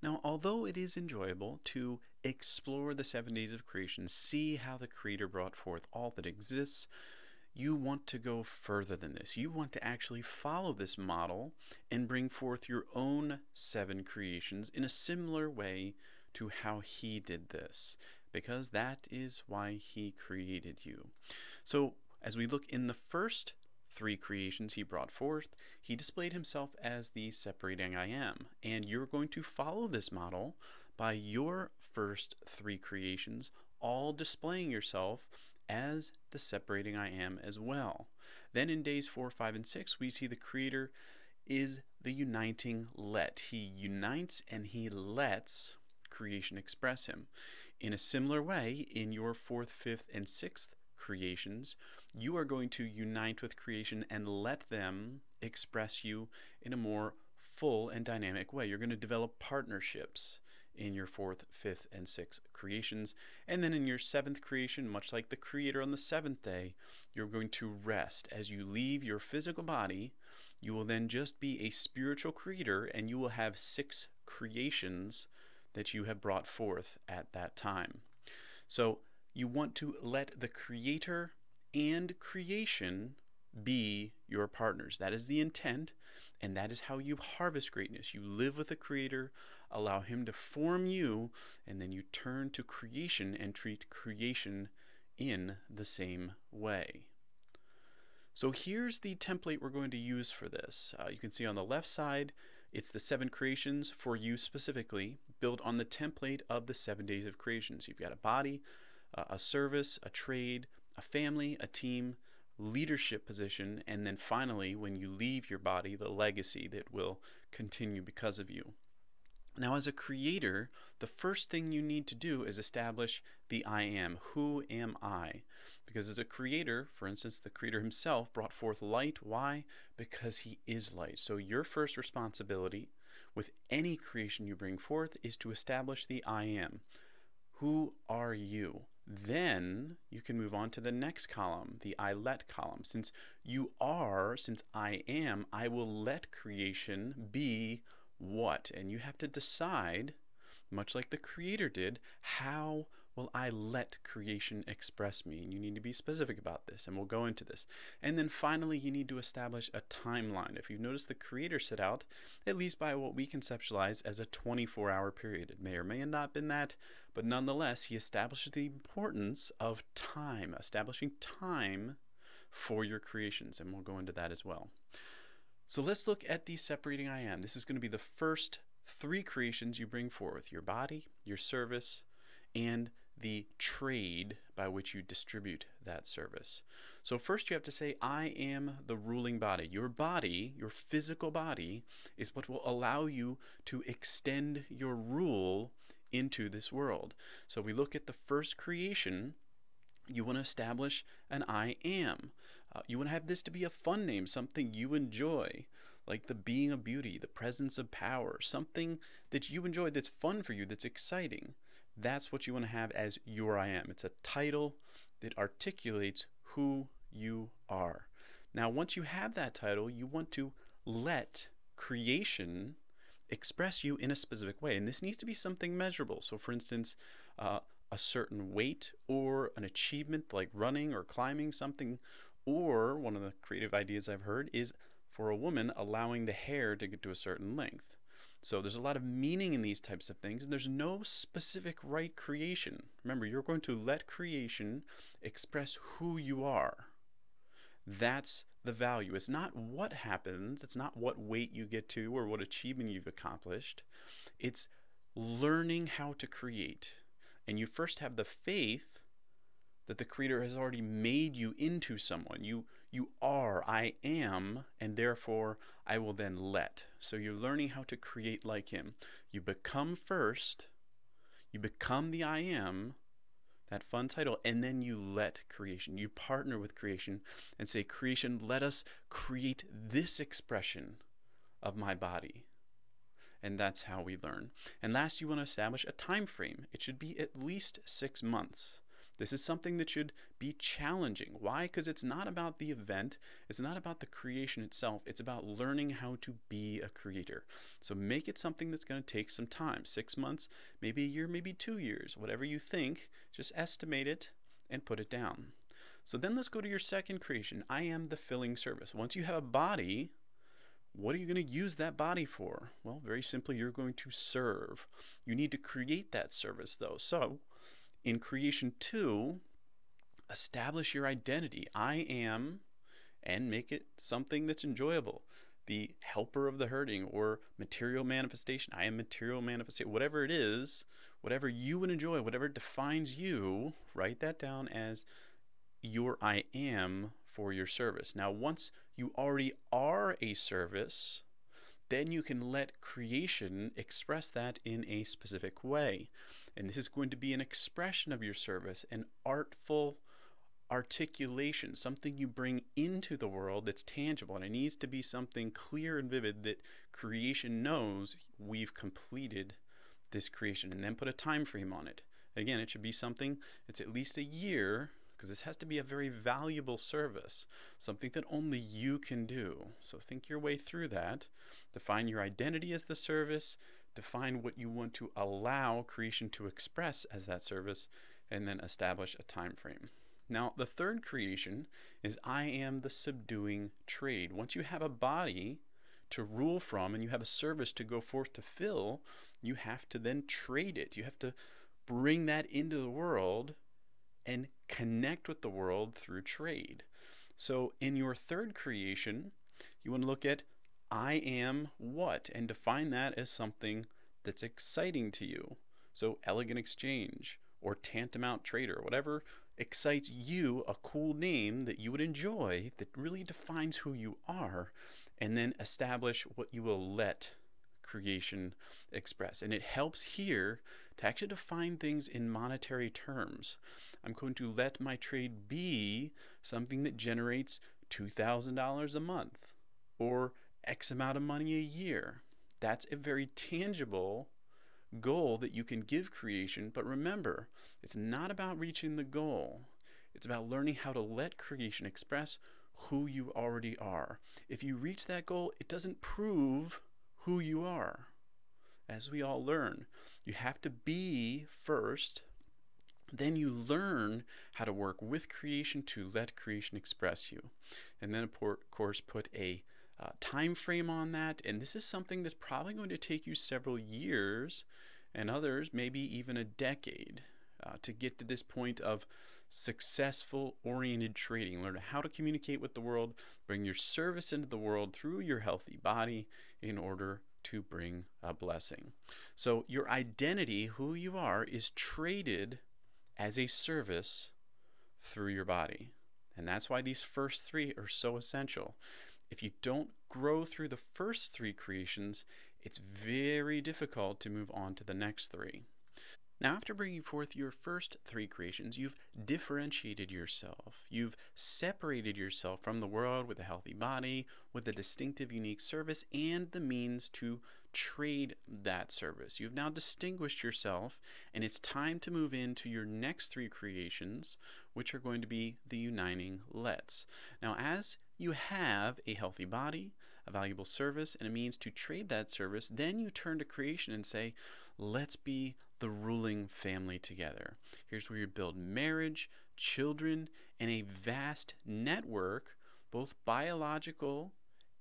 Now, although it is enjoyable to explore the 7 days of creation, see how the Creator brought forth all that exists, you want to go further than this. You want to actually follow this model and bring forth your own 7 creations in a similar way to how He did this, because that is why He created you. So, as we look in the first 3 creations He brought forth, He displayed Himself as the separating I am. And you're going to follow this model by your first 3 creations, all displaying yourself as the separating I am as well. Then in days 4, 5, and 6, we see the Creator is the uniting let. He unites and He lets creation express Him. In a similar way, in your 4th, 5th, and 6th creations, you are going to unite with creation and let them express you in a more full and dynamic way. You're going to develop partnerships in your 4th, 5th, and 6th creations. And then in your 7th creation, much like the Creator on the 7th day, you're going to rest. As you leave your physical body, you will then just be a spiritual creator, and you will have 6 creations that you have brought forth at that time. So you want to let the Creator and creation be your partners. That is the intent, and that is how you harvest greatness. You live with the Creator, allow Him to form you, and then you turn to creation and treat creation in the same way. So here's the template we're going to use for this. You can see on the left side, it's the 7 creations for you specifically, built on the template of the 7 days of creations. You've got a body, a service, a trade, a family, a team, leadership position, and then finally, when you leave your body, the legacy that will continue because of you. Now, as a creator, the first thing you need to do is establish the I am. Who am I? Because as a creator, for instance, the Creator Himself brought forth light. Why? Because He is light. So your first responsibility with any creation you bring forth is to establish the I am. Who are you? Then you can move on to the next column, the I let column. Since you are, since I am, I will let creation be what? And you have to decide, much like the Creator did, how will I let creation express me? And you need to be specific about this, and we'll go into this. And then finally, you need to establish a timeline. If you notice, the Creator set out, at least by what we conceptualize as a 24-hour period. It may or may not have been that, but nonetheless, He establishes the importance of time, establishing time for your creations, and we'll go into that as well. So let's look at the separating I am. This is going to be the first 3 creations you bring forth: your body, your service, and the trade by which you distribute that service. So first you have to say, I am the ruling body. Your body, your physical body, is what will allow you to extend your rule into this world. So we look at the first creation. You want to establish an I am. You want to have this to be a fun name, something you enjoy, like the being of beauty, the presence of power, something that you enjoy that's fun for you, that's exciting. That's what you want to have as your I am. It's a title that articulates who you are. Now, once you have that title, you want to let creation express you in a specific way. And this needs to be something measurable. So, for instance, a certain weight or an achievement like running or climbing something. Or one of the creative ideas I've heard is for a woman allowing the hair to get to a certain length. So there's a lot of meaning in these types of things, and there's no specific right creation. Remember, you're going to let creation express who you are. That's the value. It's not what happens. It's not what weight you get to or what achievement you've accomplished. It's learning how to create. And you first have the faith that the Creator has already made you into someone. You are, I am, and therefore I will then let. So you're learning how to create like Him. You become first, you become the I am, that fun title, and then you let creation. You partner with creation and say, creation, let us create this expression of my body. And that's how we learn. And last, you want to establish a time frame. It should be at least 6 months. This is something that should be challenging. Why? Because it's not about the event, it's not about the creation itself, it's about learning how to be a creator. So make it something that's going to take some time, 6 months, maybe a year, maybe 2 years, whatever you think, just estimate it and put it down. So then let's go to your second creation. I am the filling service. Once you have a body, what are you going to use that body for? Well, very simply, you're going to serve. You need to create that service, though. So in creation 2, establish your identity. I am, and make it something that's enjoyable. The helper of the hurting, or material manifestation. I am material manifestation. Whatever it is, whatever you would enjoy, whatever defines you, write that down as your I am for your service. Now, once you already are a service, then you can let creation express that in a specific way. And this is going to be an expression of your service, an artful articulation, something you bring into the world that's tangible. And it needs to be something clear and vivid that creation knows we've completed this creation, and then put a time frame on it. Again, it should be something that's at least a year, because this has to be a very valuable service, something that only you can do. So think your way through that. Define your identity as the service, define what you want to allow creation to express as that service, and then establish a time frame. Now, the third creation is I am the subduing trade. Once you have a body to rule from and you have a service to go forth to fill, you have to then trade it. You have to bring that into the world and connect with the world through trade. So in your third creation, you want to look at I am what, and define that as something that's exciting to you. So elegant exchange or tantamount trader, whatever excites you, a cool name that you would enjoy that really defines who you are, and then establish what you will let creation express. And it helps here to actually define things in monetary terms. I'm going to let my trade be something that generates $2,000 a month or X amount of money a year. That's a very tangible goal that you can give creation. But remember, it's not about reaching the goal. It's about learning how to let creation express who you already are. If you reach that goal, it doesn't prove who you are. As we all learn, you have to be first, then you learn how to work with creation to let creation express you. And then, of course, put a time frame on that. And this is something that's probably going to take you several years, and others maybe even a decade, to get to this point of successful oriented trading. Learn how to communicate with the world, bring your service into the world through your healthy body in order to bring a blessing. So your identity, who you are, is traded as a service through your body. And that's why these first three are so essential. If you don't grow through the first three creations, it's very difficult to move on to the next three. Now, after bringing forth your first three creations, you've differentiated yourself. You've separated yourself from the world with a healthy body, with a distinctive, unique service, and the means to trade that service. You've now distinguished yourself, and it's time to move into your next three creations, which are going to be the uniting lets. Now, as you have a healthy body, a valuable service, and a means to trade that service, then you turn to creation and say, let's be the ruling family together. Here's where you build marriage, children, and a vast network, both biological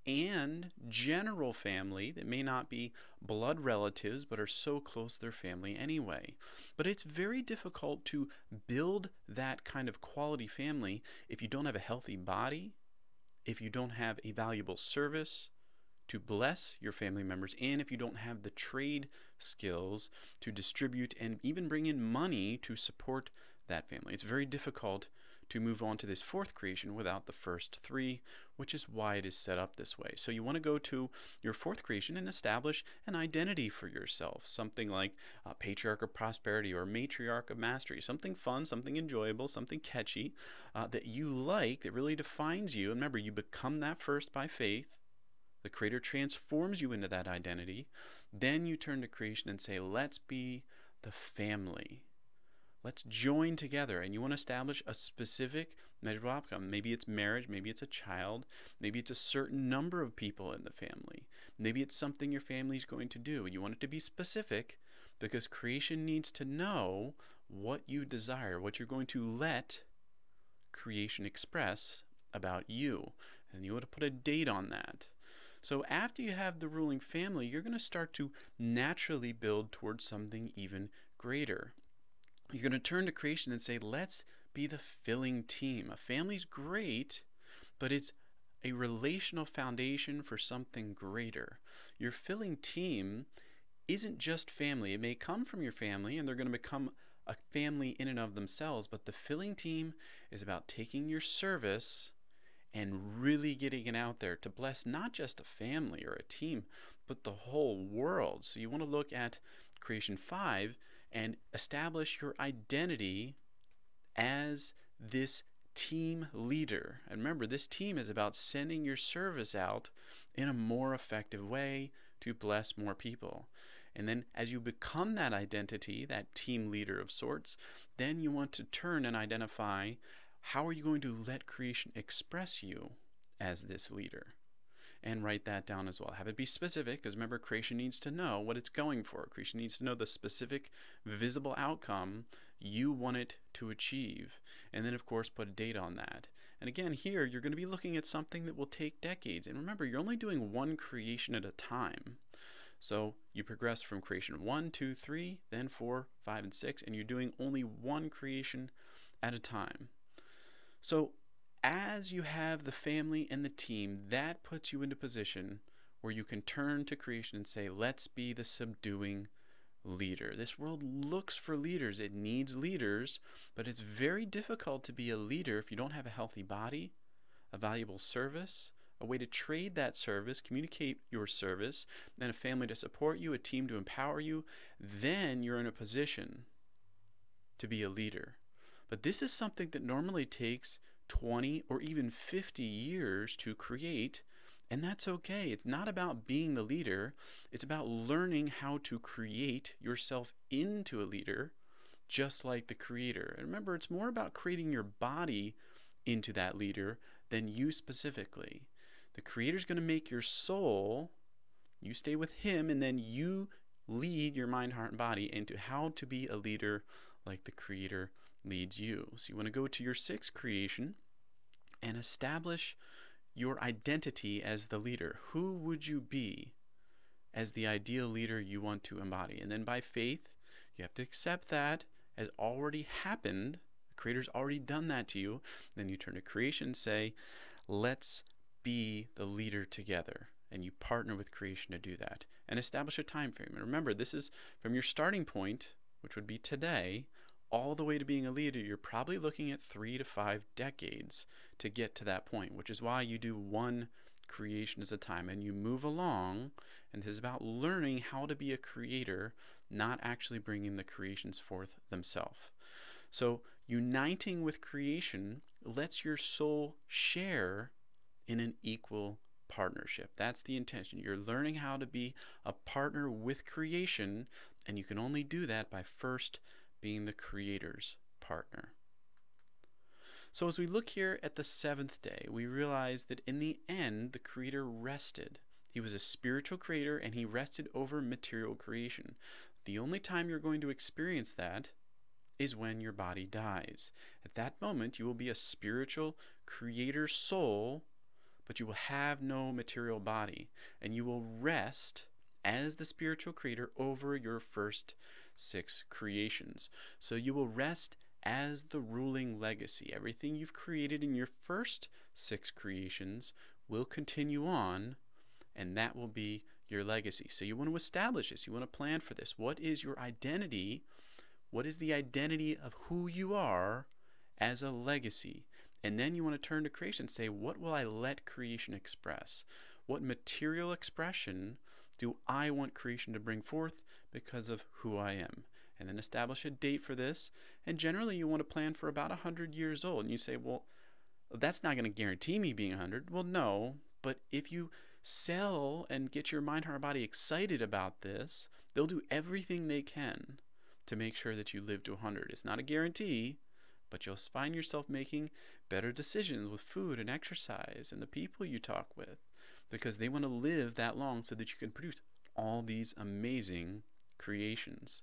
and general family that may not be blood relatives but are so close they're family anyway. But it's very difficult to build that kind of quality family if you don't have a healthy body, if you don't have a valuable service to bless your family members, and if you don't have the trade skills to distribute and even bring in money to support that family. It's very difficult to move on to this fourth creation without the first three, which is why it is set up this way. So you want to go to your fourth creation and establish an identity for yourself, something like patriarch of prosperity or matriarch of mastery, something fun, something enjoyable, something catchy that you like, that really defines you. And remember, you become that first by faith. The Creator transforms you into that identity. Then you turn to creation and say, let's be the family. Let's join together. And you want to establish a specific measurable outcome. Maybe it's marriage, maybe it's a child, maybe it's a certain number of people in the family. Maybe it's something your family is going to do. You want it to be specific because creation needs to know what you desire, what you're going to let creation express about you. And you want to put a date on that. So after you have the ruling family, you're going to start to naturally build towards something even greater. You're going to turn to creation and say, let's be the filling team. A family's great, but it's a relational foundation for something greater. Your filling team isn't just family. It may come from your family and they're going to become a family in and of themselves, but the filling team is about taking your service and really getting it out there to bless not just a family or a team, but the whole world. So you want to look at Creation 5 and establish your identity as this team leader. And remember, this team is about sending your service out in a more effective way to bless more people. And then as you become that identity, that team leader of sorts, then you want to turn and identify how are you going to let creation express you as this leader. And write that down as well. Have it be specific, because remember, creation needs to know what it's going for. Creation needs to know the specific visible outcome you want it to achieve. And then, of course, put a date on that. And again, here, you're going to be looking at something that will take decades. And remember, you're only doing one creation at a time. So you progress from creation 1, 2, 3, then 4, 5, and 6, and you're doing only one creation at a time. So as you have the family and the team, that puts you into a position where you can turn to creation and say, let's be the subduing leader. This world looks for leaders. It needs leaders, but it's very difficult to be a leader if you don't have a healthy body, a valuable service, a way to trade that service, communicate your service, then a family to support you, a team to empower you. Then you're in a position to be a leader. But this is something that normally takes 20 or even 50 years to create, and that's okay. It's not about being the leader. It's about learning how to create yourself into a leader, just like the creator. And remember, it's more about creating your body into that leader than you specifically. The creator's going to make your soul, you stay with him, and then you lead your mind, heart, and body into how to be a leader like the creator leads you. So you want to go to your 6th creation and establish your identity as the leader. Who would you be as the ideal leader you want to embody? And then by faith, you have to accept that as already happened. The creator's already done that to you. Then you turn to creation and say, let's be the leader together. And you partner with creation to do that and establish a time frame. And remember, this is from your starting point, which would be today, all the way to being a leader. You're probably looking at 3 to 5 decades to get to that point, which is why you do one creation at a time and you move along. And this is about learning how to be a creator, not actually bringing the creations forth themselves. So uniting with creation lets your soul share in an equal partnership. That's the intention. You're learning how to be a partner with creation, and you can only do that by first being the creator's partner. So as we look here at the 7th day, we realize that in the end, the creator rested. He was a spiritual creator and he rested over material creation. The only time you're going to experience that is when your body dies. At that moment, you will be a spiritual creator soul, but you will have no material body, and you will rest as the spiritual creator over your first 6 creations. So you will rest as the ruling legacy. Everything you've created in your first 6 creations will continue on, and that will be your legacy. So you want to establish this. You want to plan for this. What is your identity? What is the identity of who you are as a legacy? And then you want to turn to creation and say, what will I let creation express? What material expression do I want creation to bring forth because of who I am? And then establish a date for this. And generally you want to plan for about 100 years old. And you say, well, that's not going to guarantee me being 100. Well, no, but if you sell and get your mind, heart, body excited about this, they'll do everything they can to make sure that you live to 100. It's not a guarantee, but you'll find yourself making better decisions with food and exercise and the people you talk with, because they want to live that long so that you can produce all these amazing creations.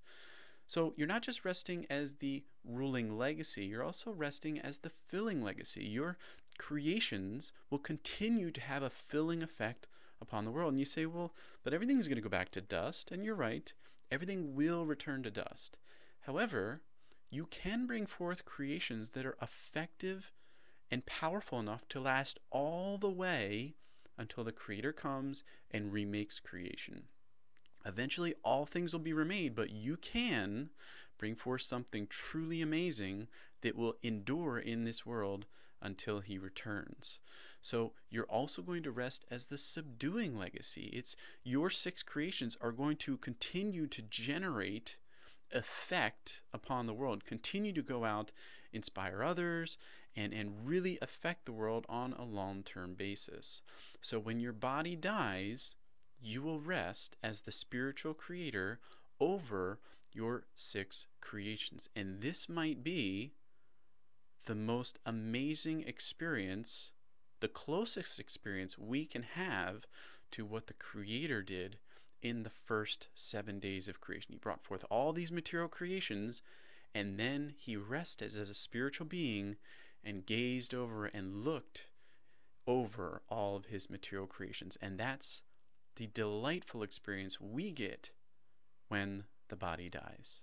So you're not just resting as the ruling legacy, you're also resting as the filling legacy. Your creations will continue to have a filling effect upon the world. And you say, well, but everything is going to go back to dust. And you're right, everything will return to dust. However, you can bring forth creations that are effective and powerful enough to last all the way until the Creator comes and remakes creation. Eventually, all things will be remade, but you can bring forth something truly amazing that will endure in this world until He returns. So you're also going to rest as the subduing legacy. It's your 6 creations are going to continue to generate effect upon the world, continue to go out, inspire others, and really affect the world on a long-term basis. So when your body dies, you will rest as the spiritual creator over your 6 creations. And this might be the most amazing experience, the closest experience we can have to what the Creator did in the first 7 days of creation. He brought forth all these material creations, and then He rested as a spiritual being and gazed over and looked over all of His material creations. And that's the delightful experience we get when the body dies.